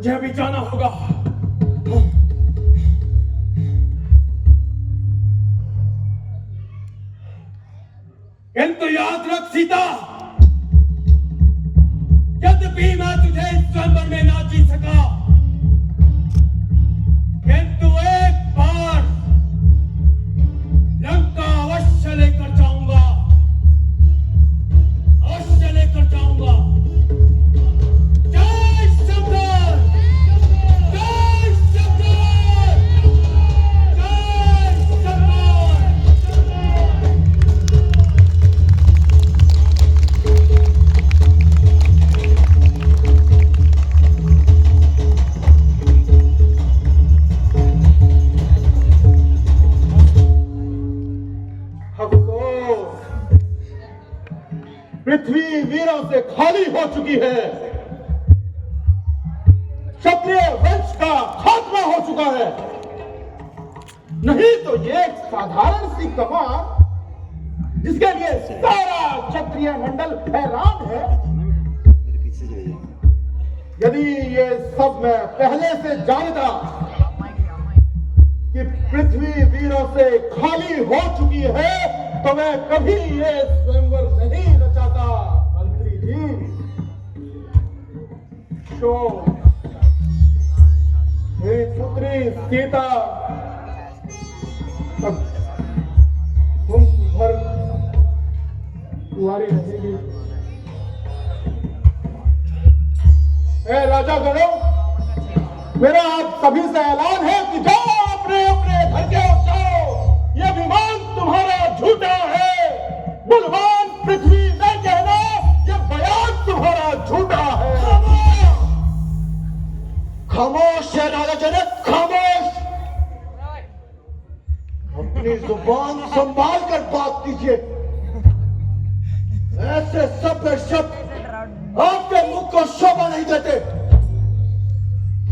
मुझे अभी जाना होगा। किंतु याद रख सीता, यद्यपि मैं तुझे इस स्वयंवर में ना जीत सका, किंतु एक बार लंका अवश्य लेकर जाऊंगा, अवश्य लेकर जाऊंगा। जय शंकर, जय शंकर, जय शंकर। पृथ्वी वीरों से खाली हो चुकी है। क्षत्रिय वंश का खात्मा हो चुका है। नहीं तो ये एक साधारण सी कमान जिसके लिए सारा क्षत्रिय मंडल हैरान है, यदि ये सब मैं पहले से जानता कि पृथ्वी वीरों से खाली हो चुकी है तो मैं कभी ये स्वयंवर नहीं रचाता। मंत्री जी, तो मेरी पुत्री सीता अब तुम भर कुंवारी रहेगी। राजा गणों, मेरा आप सभी से ऐलान है कि जाओ अपने अपने घर के जाओ। यह विमान तुम्हारा झूठा है। बलवान पृथ्वी नहीं कहना, यह बयान तुम्हारा झूठा है। खामोश है राजा जनक, खामोश। अपनी जुबान संभाल कर बात कीजिए। ऐसे सभ्य शब्द आपके मुख को शोभा नहीं देते।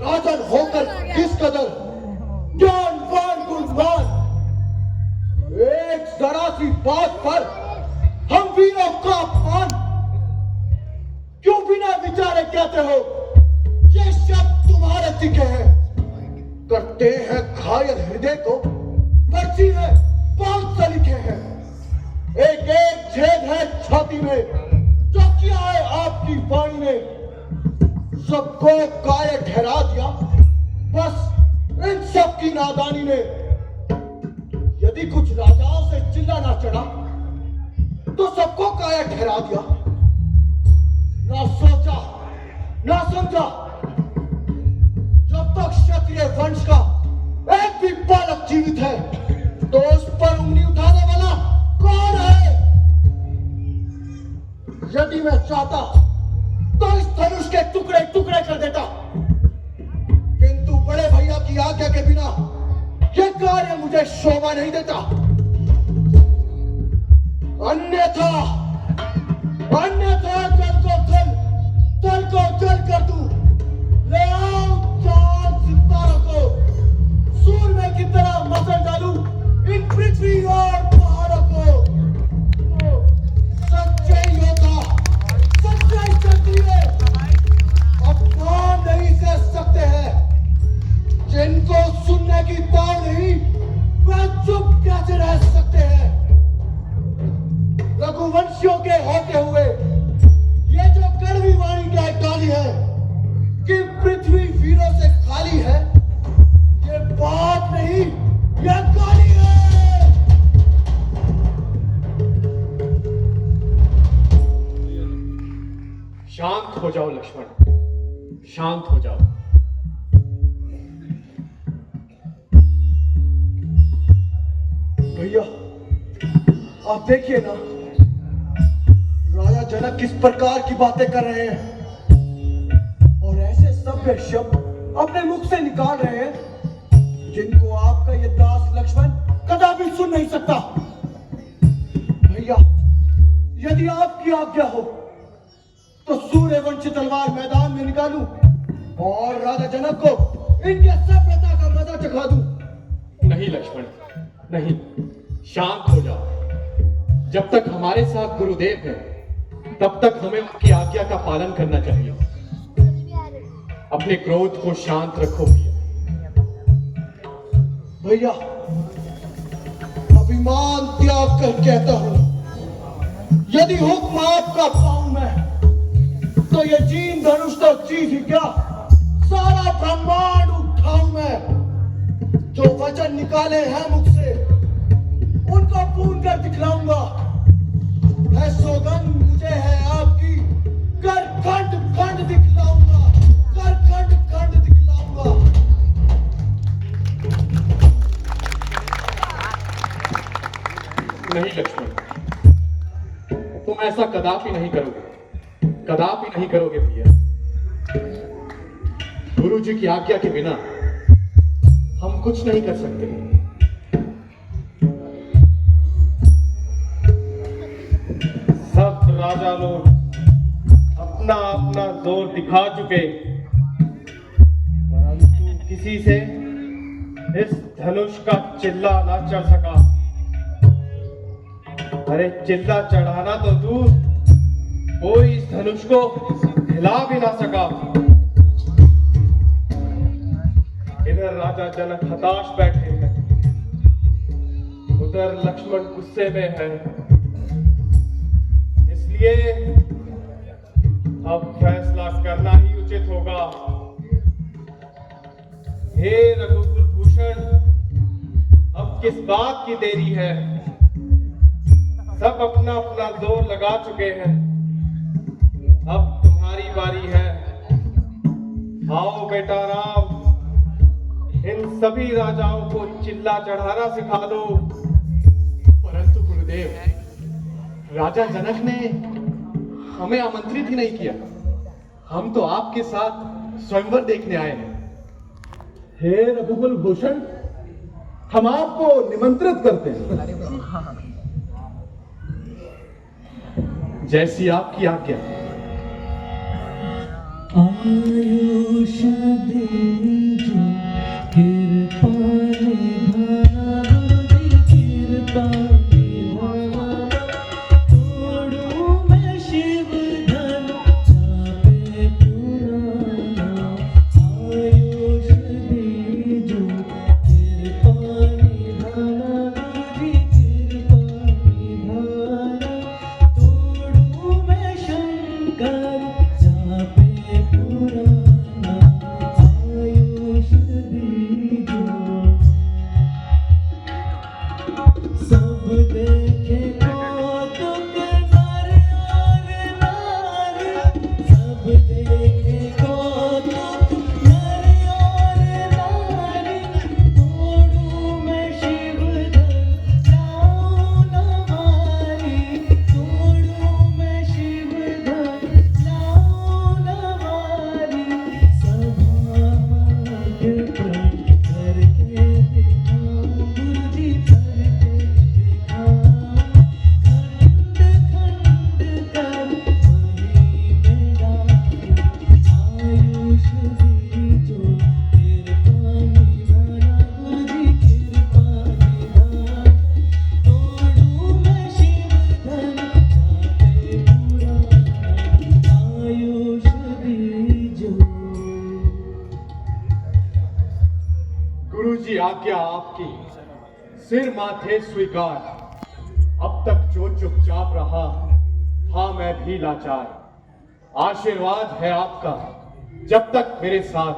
राजन होकर किस कदर ज्ञानवान गुणवान, एक जरा सी बात पर हम वीरों का अपमान क्यों बिना विचारे कहते हो? ये शब्द तुम्हारे दिखे हैं, करते हैं घायल हृदय को, पर्ची है पांच से लिखे हैं। एक एक छेद है छाती में, जो किया है आपकी वाणी ने, सबको कायर ठहरा दिया बस इन सब की नादानी ने। यदि कुछ राजाओं से चिल्ला ना चढ़ा तो सबको कायर ठहरा दिया। ना सोचा ना समझा, जब तक क्षत्रिय वंश का एक भी बालक जीवित है तो उस पर उंगली उठाने वाला कौन है? यदि मैं चाहता तो इस धनुष के टुकड़े टुकड़े कर देता, किंतु बड़े भैया की आज्ञा के बिना यह कार्य मुझे शोभा नहीं देता। अन्यथा अन्यथा जल को जल, जल को जल कर दूं। ले आओ चांद सितारों को, सूर्य की तरह मसल डालूं इन पृथ्वी और पहाड़ों को। सच्चे योद्धा, सच्चे क्षत्रिय अपमान नहीं कर सकते हैं। जिनको सुनने की ताव नहीं, वह चुप कैसे रह सकते हैं? रघुवंशियों के होते हुए ये जो कड़वी वाणी का डाली है कि पृथ्वी वीरों से खाली है, ये बात नहीं, यह गाली है। शांत हो जाओ लक्ष्मण, शांत हो जाओ। भैया आप देखिए ना, राजा जनक किस प्रकार की बातें कर रहे हैं और ऐसे सभ्य शब्द अपने मुख से निकाल रहे हैं जिनको आपका ये दास लक्ष्मण कदापि सुन नहीं सकता। भैया यदि आपकी आज्ञा हो तो सूर्यवंशी तलवार मैदान में निकालूं और राजा जनक को इनके सभ्यता का मजा चखा दूं। नहीं लक्ष्मण, नहीं, शांत हो जाओ। जब तक हमारे साथ गुरुदेव हैं तब तक हमें उनकी आज्ञा का पालन करना चाहिए। अपने क्रोध को शांत रखो भैया, अभिमान त्याग कर कहता हूं, यदि हुक्म आपका पाऊं मैं, तो ये जीन धनुष तो चीज ही क्या, सारा ब्रह्मांड उठाऊं मैं। जो वचन निकाले हैं मुख से, उनको पूर्ण कर दिखलाऊंगा। है सौगंध मुझे है आपकी, कर खंड खंड दिखलाऊंगा, कर खंड खंड दिखलाऊंगा। नहीं लक्ष्मण, तुम ऐसा कदापि नहीं करोगे, कदापि नहीं करोगे भैया। गुरु जी की आज्ञा के बिना हम कुछ नहीं कर सकते। सब राजा लोग अपना अपना जोर दिखा चुके, परंतु किसी से इस धनुष का चिल्ला ना चढ़ सका। अरे चिल्ला चढ़ाना तो दूर, कोई इस धनुष को हिला भी ना सका। इधर राजा जनक हताश बैठे हैं, उधर लक्ष्मण गुस्से में है। इसलिए अब फैसला करना ही उचित होगा। हे रघुकुल भूषण, अब किस बात की देरी है? सब अपना अपना जोर लगा चुके हैं, अब तुम्हारी बारी है। आओ बेटा राम, इन सभी राजाओं को चिल्ला चढ़ाना सिखा दो। परंतु गुरुदेव, राजा जनक ने हमें आमंत्रित ही नहीं किया। हम तो आपके साथ स्वयंवर देखने आए हैं। हे रघुकुल भूषण, हम आपको निमंत्रित करते हैं। जैसी आपकी आज्ञा। आयुष दीजो कृपा निधाना, कृपा निधाना, तोड़ू मैं शिव धन चापे पुराना। आयुष दीजो कृपा निधाना, कृपा निधाना, तोड़ू मैं शंकर चापे पुराना। आयुष दीजो सब देखे कौतुक नर और नारी, सब देखे कौतुक नर और नारी, तोड़ू मैं शिव धन लाऊं न मारी, तोड़ू मैं शिव धन लाऊं न मारी। सभा मार्ग प्रण करके दिखाऊं, गुरुजी करके दिखाऊं, खंड खंड कर वही में डालूं। आयुष दीजो कृपा निधाना, गुरुजी कृपा निधाना, तोड़ू मैं शिव धन चापे पुराना। आयुष दीजो। गुरु जी आज्ञा आपकी, सिर माथे स्वीकार। अब तक जो चुपचाप रहा था मैं भी लाचार। आशीर्वाद है आपका जब तक मेरे साथ,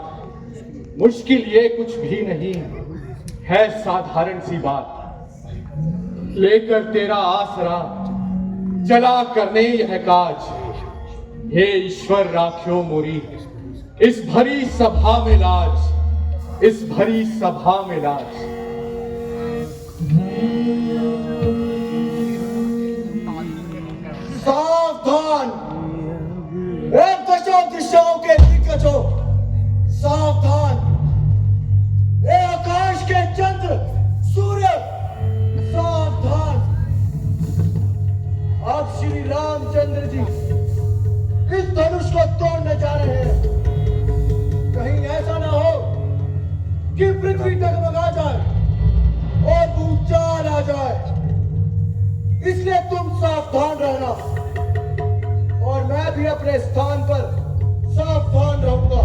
मुश्किल ये कुछ भी नहीं है, साधारण सी बात। लेकर तेरा आसरा चला करने यह काज। हे ईश्वर राख्यो मोरी, इस भरी सभा में लाज, इस भरी सभा में लाज। सावधान, एक दशों दिशाओं के दिग्गजों, सावधान। ए आकाश के चंद्र सूर्य, सावधान। अब श्री रामचंद्र जी इस धनुष को तोड़ने जा रहे हैं। कहीं ऐसा ना हो कि पृथ्वी डगमगा जाए और भूचाल आ जाए। इसलिए तुम सावधान रहना और मैं भी अपने स्थान पर सावधान रहूंगा।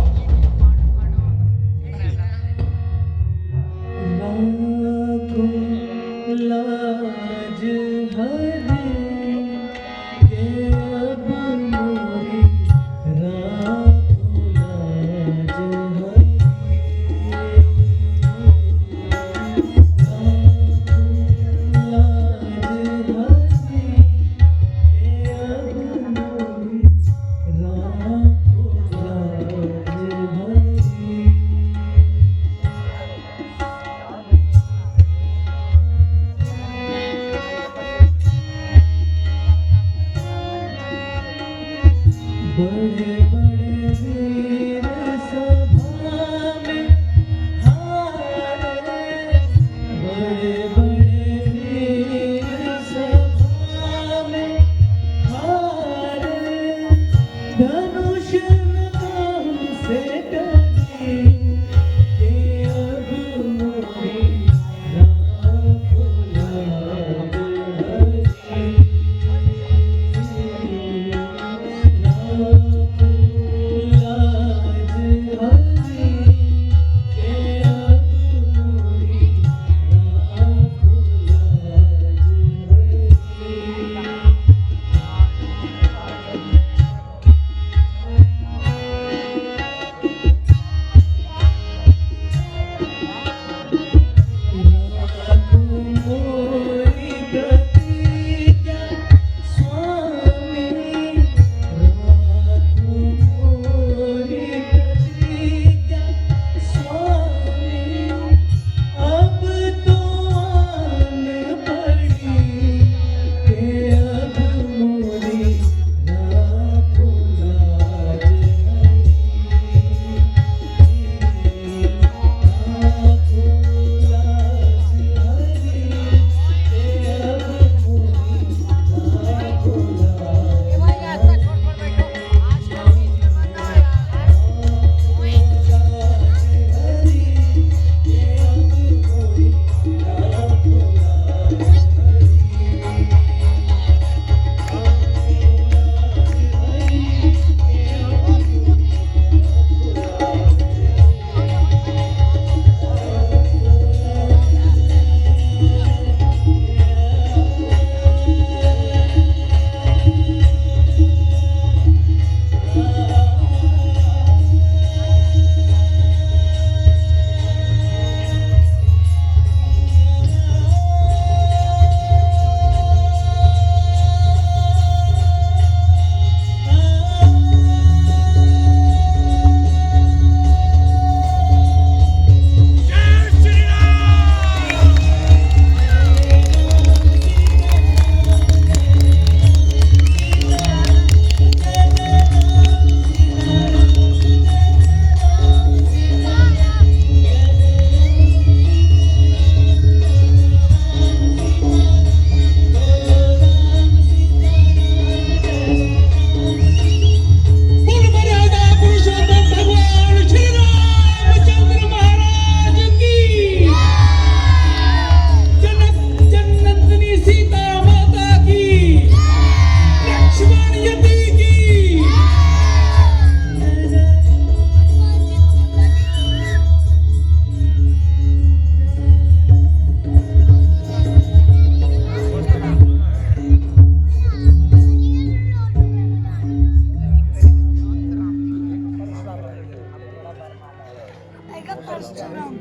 का परशुराम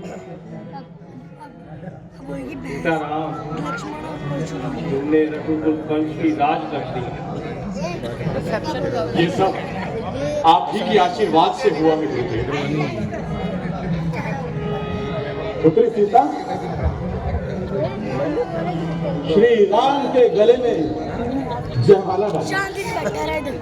अब वही बहन सीताराम, लक्ष्मण और परशुराम तुमने रघुकुल वंश की राज कर दी है। ये सब आप ही के आशीर्वाद से हुआ है गुरुदेव। पुत्री सीता श्री राम के गले में जयमाला डाली। शांति से बैठा रहे इधर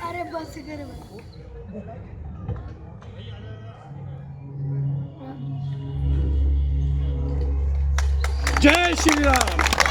अरे बस कर जय श्री राम।